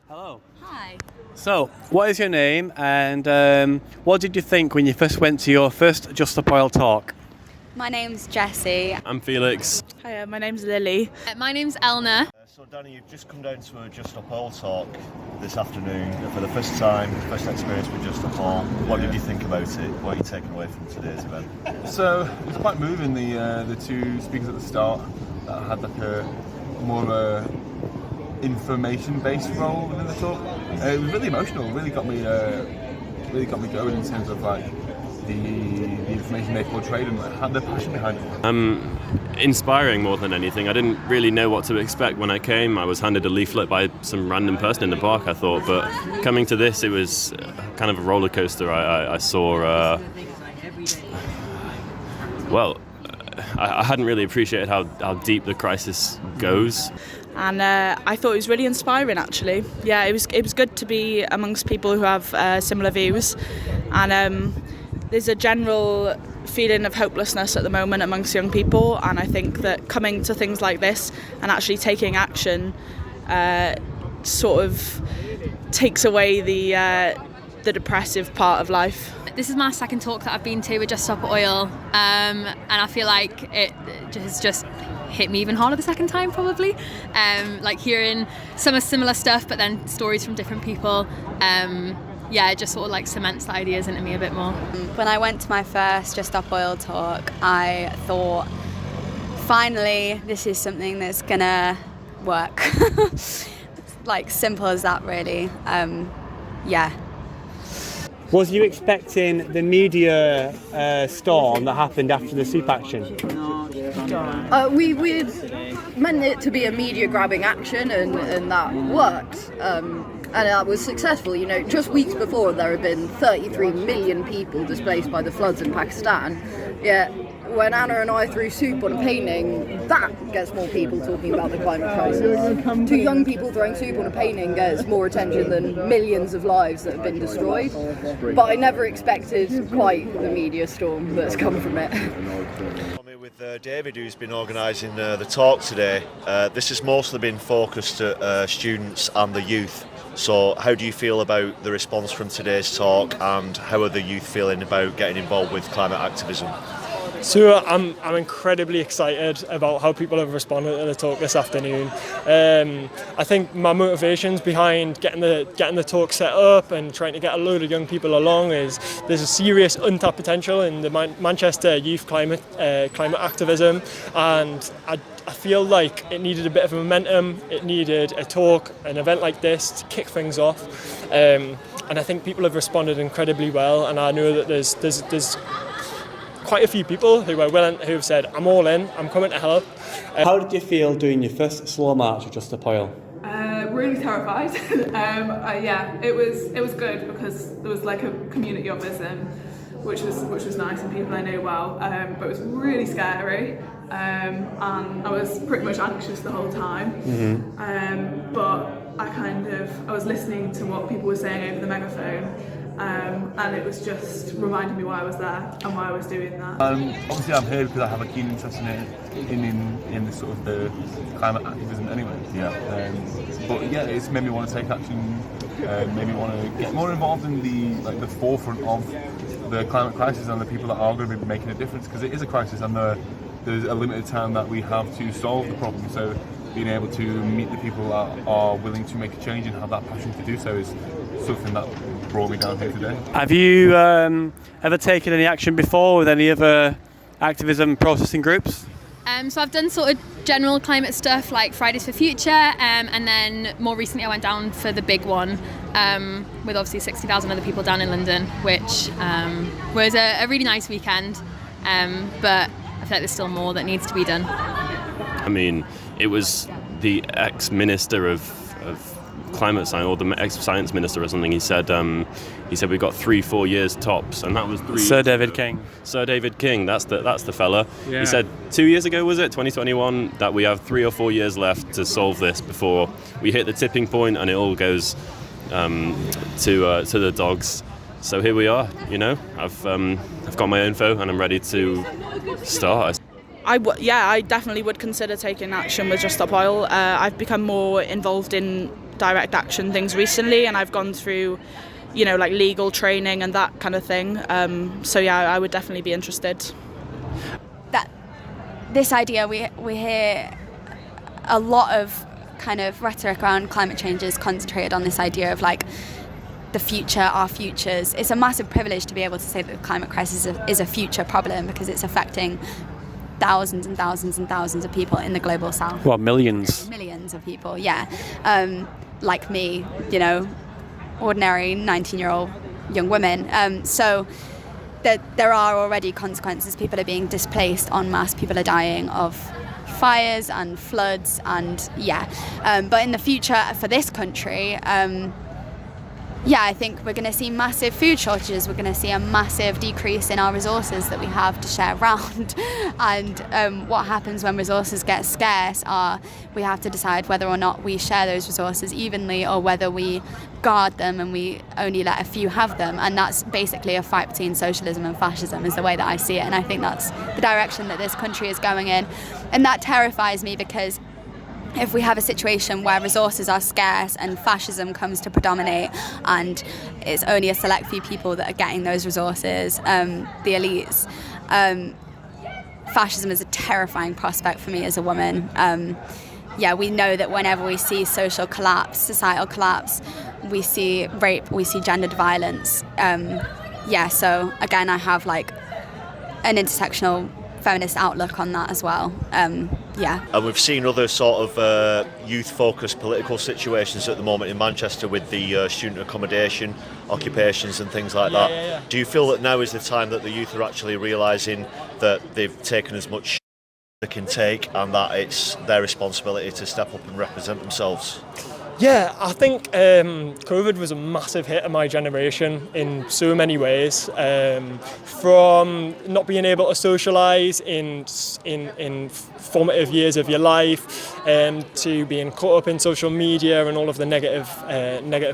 Hello. Hi. So, what is your name and what did you think when you first went to your first Just Stop Oil talk? My name's Jessie. I'm Felix. Hiya, my name's Lily. My name's Elna. So Danny, you've just come down to a Just Stop Oil talk this afternoon for the first time, first experience with Just Stop Oil. What did you think about it? What are you taking away from today's event? So it was quite moving. The two speakers at the start that had like a more of a information-based role within the talk. It was really emotional. Really got me going in terms of like the information they portrayed and had the passion behind it. Inspiring more than anything. I didn't really know what to expect when I came. I was handed a leaflet by some random person in the park, I thought, but coming to this, it was kind of a roller coaster. I saw, I hadn't really appreciated how deep the crisis goes. And I thought it was really inspiring, actually. Yeah, it was good to be amongst people who have similar views. And there's a general feeling of hopelessness at the moment amongst young people, and I think that coming to things like this and actually taking action sort of takes away the depressive part of life. This is my second talk that I've been to with Just Stop Oil, and I feel like it just hit me even harder the second time, probably. Like hearing some similar stuff, but then stories from different people. It just sort of like cements the ideas into me a bit more. When I went to my first Just Stop Oil talk, I thought, finally, this is something that's gonna work. It's like simple as that, really. Was you expecting the media storm that happened after the soup action? We meant it to be a media-grabbing action, and that worked. And that was successful. You know, just weeks before there had been 33 million people displaced by the floods in Pakistan. Yet when Anna and I threw soup on a painting, that gets more people talking about the climate crisis. Two young people throwing soup on a painting gets more attention than millions of lives that have been destroyed. But I never expected quite the media storm that's come from it. With David, who's been organising the talk today, this has mostly been focused at students and the youth. So how do you feel about the response from today's talk, and how are the youth feeling about getting involved with climate activism? So I'm incredibly excited about how people have responded to the talk this afternoon. I think my motivations behind getting the talk set up and trying to get a load of young people along is there's a serious untapped potential in the Manchester youth climate activism, and I feel like it needed a bit of momentum. It needed a talk, an event like this to kick things off, and I think people have responded incredibly well. And I know that there's quite a few people who have said, I'm all in, I'm coming to help. How did you feel doing your first slow march with Just Stop Oil? Really terrified. It was good because there was like a community of us, which was nice, and people I know well. But it was really scary, and I was pretty much anxious the whole time. Mm-hmm. But I was listening to what people were saying over the megaphone. And it was just reminding me why I was there and why I was doing that. Obviously, I'm here because I have a keen interest in the sort of the climate activism anyway. It's made me want to take action. Made me want to get more involved in the forefront of the climate crisis and the people that are going to be making a difference, because it is a crisis and there's a limited time that we have to solve the problem. So being able to meet the people that are willing to make a change and have that passion to do so is something that brought me down here today. Have you ever taken any action before with any other activism processing groups? So I've done sort of general climate stuff like Fridays for Future, and then more recently I went down for the big one with obviously 60,000 other people down in London, which was a really nice weekend, but I feel like there's still more that needs to be done. I mean, it was the ex-minister of climate science, or the ex-science minister or something. He said we've got 3-4 years tops, and that was 3 Sir years David ago. King. Sir David King, that's the fella. Yeah. He said 2 years ago, was it 2021, that we have 3 or 4 years left to solve this before we hit the tipping point and it all goes to the dogs. So here we are. You know, I've got my info and I'm ready to start. I definitely would consider taking action with Just Stop Oil. I've become more involved in direct action things recently, and I've gone through, you know, like legal training and that kind of thing. So yeah, I would definitely be interested. That this idea, we hear a lot of kind of rhetoric around climate change is concentrated on this idea of like the future, our futures. It's a massive privilege to be able to say that the climate crisis is a future problem, because it's affecting thousands and thousands and thousands of people in the global south. Well, millions. Millions of people, yeah. Like me, you know, ordinary 19-year-old young women. So there are already consequences. People are being displaced en masse. People are dying of fires and floods and but in the future for this country, I think we're going to see massive food shortages. We're going to see a massive decrease in our resources that we have to share around. And what happens when resources get scarce are we have to decide whether or not we share those resources evenly or whether we guard them and we only let a few have them. And that's basically a fight between socialism and fascism is the way that I see it. And I think that's the direction that this country is going in. And that terrifies me, because if we have a situation where resources are scarce and fascism comes to predominate and it's only a select few people that are getting those resources, the elites, fascism is a terrifying prospect for me as a woman. We know that whenever we see social collapse, societal collapse, we see rape, we see gendered violence. So again, I have like an intersectional feminist outlook on that as well. And we've seen other sort of youth-focused political situations at the moment in Manchester with the student accommodation occupations and things like that. Yeah. Do you feel that now is the time that the youth are actually realising that they've taken as much as they can take and that it's their responsibility to step up and represent themselves? Yeah, I think COVID was a massive hit of my generation in so many ways. From not being able to socialise in formative years of your life, to being caught up in social media and all of the negative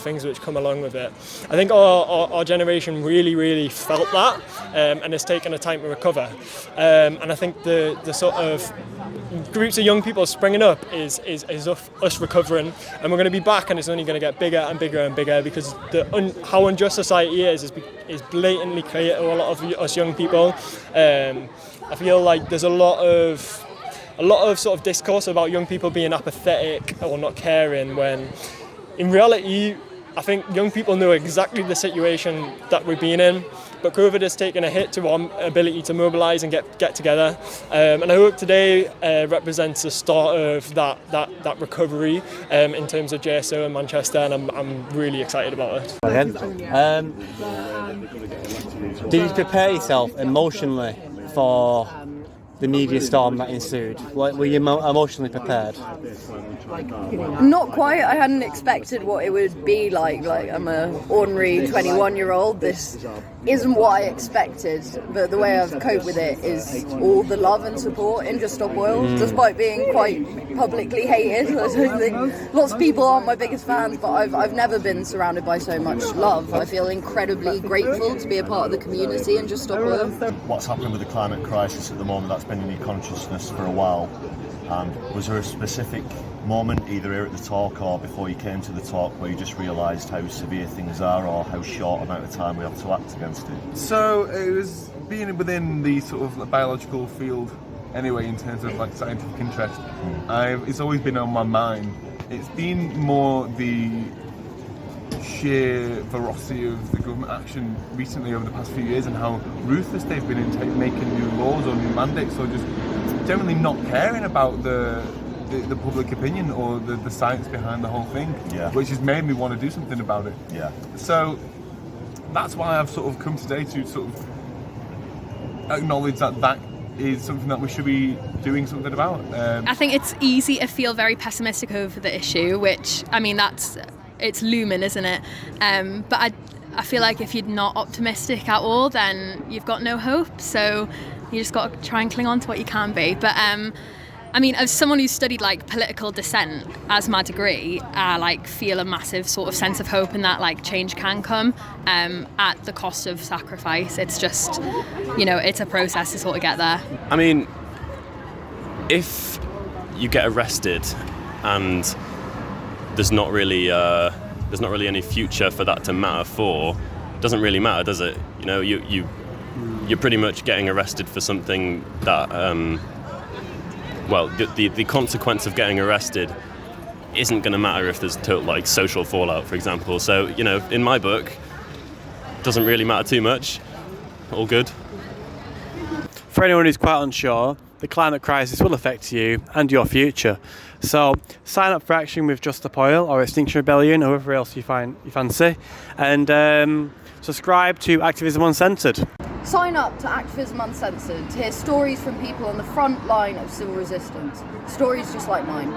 things which come along with it. I think our generation really felt that, and it's taken a time to recover. And I think the sort of groups of young people springing up is us recovering, and we're going to be back, and it's only going to get bigger and bigger and bigger, because how unjust society is blatantly clear to a lot of us young people. I feel like there's a lot of sort of discourse about young people being apathetic or not caring, when in reality I think young people know exactly the situation that we've been in. But COVID has taken a hit to our ability to mobilise and get together. And I hope today represents the start of that recovery in terms of JSO in Manchester, and I'm really excited about it. Did you prepare yourself emotionally for the media storm that ensued? Were you emotionally prepared? Not quite. I hadn't expected what it would be like. I'm an ordinary 21-year-old. This isn't what I expected, but the way I've coped with it is all the love and support in Just Stop Oil, despite being quite publicly hated. I don't think lots of people aren't my biggest fans, but I've never been surrounded by so much love. I feel incredibly grateful to be a part of the community and Just Stop Oil. What's happening with the climate crisis at the moment, that's been in your consciousness for a while, and was there a specific moment either here at the talk or before you came to the talk where you just realised how severe things are or how short amount of time we have to act against it? So it was being within the sort of biological field anyway, in terms of like scientific interest. It's always been on my mind. It's been more the sheer ferocity of the government action recently over the past few years and how ruthless they've been in making new laws or new mandates, or just generally not caring about the public opinion or the science behind the whole thing, which has made me want to do something about it. So that's why I've sort of come today to sort of acknowledge that is something that we should be doing something about. I think it's easy to feel very pessimistic over the issue, which, I mean, it's looming, isn't it? But I feel like if you're not optimistic at all, then you've got no hope. So you just got to try and cling on to what you can be. But I mean, as someone who's studied like political dissent as my degree, I like feel a massive sort of sense of hope in that like change can come at the cost of sacrifice. It's just, it's a process to sort of get there. I mean, if you get arrested and there's not really any future for that to matter for, it doesn't really matter, does it? You know, you're pretty much getting arrested for something that, well, the consequence of getting arrested isn't going to matter if there's like social fallout, for example. So, you know, in my book, it doesn't really matter too much. All good. For anyone who's quite unsure, the climate crisis will affect you and your future. So sign up for action with Just Stop Oil or Extinction Rebellion or whoever else you fancy, and subscribe to Activism Uncensored. Sign up to Activism Uncensored to hear stories from people on the front line of civil resistance. Stories just like mine.